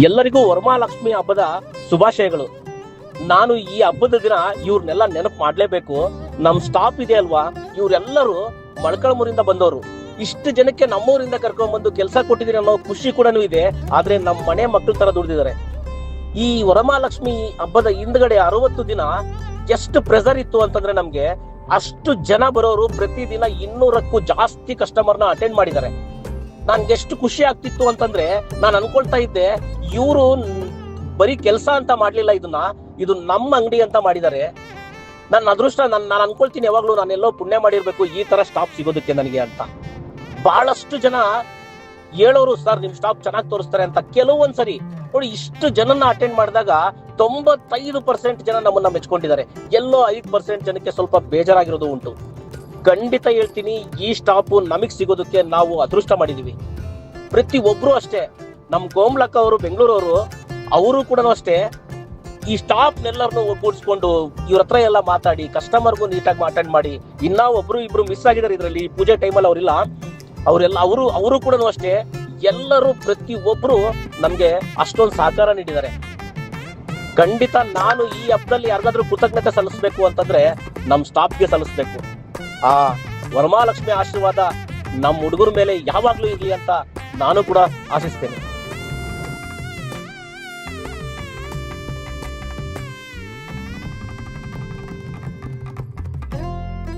ಎಲ್ಲರಿಗೂ ವರಮಹಾಲಕ್ಷ್ಮಿ ಹಬ್ಬದ ಶುಭಾಶಯಗಳು. ನಾನು ಈ ಹಬ್ಬದ ದಿನ ಇವ್ರನ್ನೆಲ್ಲ ನೆನಪು ಮಾಡ್ಲೇಬೇಕು. ನಮ್ ಸ್ಟಾಪ್ ಇದೆ ಅಲ್ವಾ, ಇವ್ರೆಲ್ಲರೂ ಮೊಳಕಾಲ್ಮೂರಿಂದ ಬಂದವರು. ಇಷ್ಟು ಜನಕ್ಕೆ ನಮ್ಮೂರಿಂದ ಕರ್ಕೊಂಡ್ ಬಂದು ಕೆಲಸ ಕೊಟ್ಟಿದ್ದೀನಿ ಅನ್ನೋ ಖುಷಿ ಕೂಡ ಇದೆ. ಆದ್ರೆ ನಮ್ಮ ಮನೆ ಮಕ್ಕಳ ತರ ದುಡ್ದಿದ್ದಾರೆ. ಈ ವರಮಹಾಲಕ್ಷ್ಮಿ ಹಬ್ಬದ ಹಿಂದ್ಗಡೆ 60 ದಿನ ಎಷ್ಟು ಪ್ರೆಸರ್ ಇತ್ತು ಅಂತಂದ್ರೆ ನಮ್ಗೆ ಅಷ್ಟು ಜನ ಬರೋರು ಪ್ರತಿದಿನ 200ಕ್ಕೂ ಜಾಸ್ತಿ ಕಸ್ಟಮರ್ನ ಅಟೆಂಡ್ ಮಾಡಿದ್ದಾರೆ. ನನ್ಗೆ ಎಷ್ಟು ಖುಷಿ ಆಗ್ತಿತ್ತು ಅಂತಂದ್ರೆ ನಾನು ಅನ್ಕೊಳ್ತಾ ಇದ್ದೆ, ಇವರು ಬರೀ ಕೆಲಸ ಅಂತ ಮಾಡ್ಲಿಲ್ಲ, ಇದು ನಮ್ಮ ಅಂಗಡಿ ಅಂತ ಮಾಡಿದ್ದಾರೆ. ನನ್ನ ಅದೃಷ್ಟ. ನಾನು ಅನ್ಕೊಳ್ತೀನಿ ಯಾವಾಗ್ಲೂ ನಾನೆಲ್ಲೋ ಪುಣ್ಯ ಮಾಡಿರ್ಬೇಕು ಈ ತರ ಸ್ಟಾಪ್ ಸಿಗೋದಕ್ಕೆ ನನಗೆ ಅಂತ. ಬಹಳಷ್ಟು ಜನ ಹೇಳೋರು, ಸರ್ ನಿಮ್ ಸ್ಟಾಪ್ ಚೆನ್ನಾಗಿ ತೋರಿಸ್ತಾರೆ ಅಂತ. ಕೆಲವೊಂದ್ಸರಿ ನೋಡಿ, ಇಷ್ಟು ಜನನ ಅಟೆಂಡ್ ಮಾಡಿದಾಗ 95% ಜನ ನಮ್ಮನ್ನ ಮೆಚ್ಕೊಂಡಿದ್ದಾರೆ. ಎಲ್ಲೋ 5% ಜನಕ್ಕೆ ಸ್ವಲ್ಪ ಬೇಜಾರಾಗಿರೋದು ಉಂಟು. ಖಂಡಿತ ಹೇಳ್ತೀನಿ, ಈ ಸ್ಟಾಪ್ ನಮಗ್ ಸಿಗೋದಕ್ಕೆ ನಾವು ಅದೃಷ್ಟ ಮಾಡಿದೀವಿ. ಪ್ರತಿ ಒಬ್ರು ಅಷ್ಟೇ. ನಮ್ ಕೋಮ್ಲಕ್ಕ ಅವರು ಬೆಂಗಳೂರವರು, ಅವರು ಕೂಡ ಅಷ್ಟೇ ಈ ಸ್ಟಾಪ್ ನೆಲ್ಲರನ್ನು ಒಗ್ಗೂಡಿಸ್ಕೊಂಡು ಇವ್ರ ಹತ್ರ ಎಲ್ಲ ಮಾತಾಡಿ ಕಸ್ಟಮರ್ಗೂ ನೀಟಾಗಿ ಅಟೆಂಡ್ ಮಾಡಿ. ಇನ್ನ ಇಬ್ರು ಮಿಸ್ ಆಗಿದ್ದಾರೆ ಇದರಲ್ಲಿ. ಪೂಜೆ ಟೈಮಲ್ಲಿ ಅವರಿಲ್ಲ, ಅವರು ಕೂಡ ಅಷ್ಟೇ. ಎಲ್ಲರೂ ಪ್ರತಿ ಒಬ್ರು ನಮ್ಗೆ ಅಷ್ಟೊಂದು ಸಹಕಾರ ನೀಡಿದ್ದಾರೆ. ಖಂಡಿತ ನಾನು ಈ ಹಬ್ಬದಲ್ಲಿ ಯಾರಿಗಾದ್ರೂ ಕೃತಜ್ಞತೆ ಸಲ್ಲಿಸ್ಬೇಕು ಅಂತಂದ್ರೆ ನಮ್ ಸ್ಟಾಫ್ಗೆ ಸಲ್ಲಿಸ್ಬೇಕು. ಆ ವರಮಹಾಲಕ್ಷ್ಮಿ ಆಶೀರ್ವಾದ ನಮ್ಮ ಹುಡುಗರ ಮೇಲೆ ಯಾವಾಗ್ಲೂ ಇರ್ಲಿ ಅಂತ ನಾನು ಕೂಡ ಆಶಿಸ್ತೇನೆ.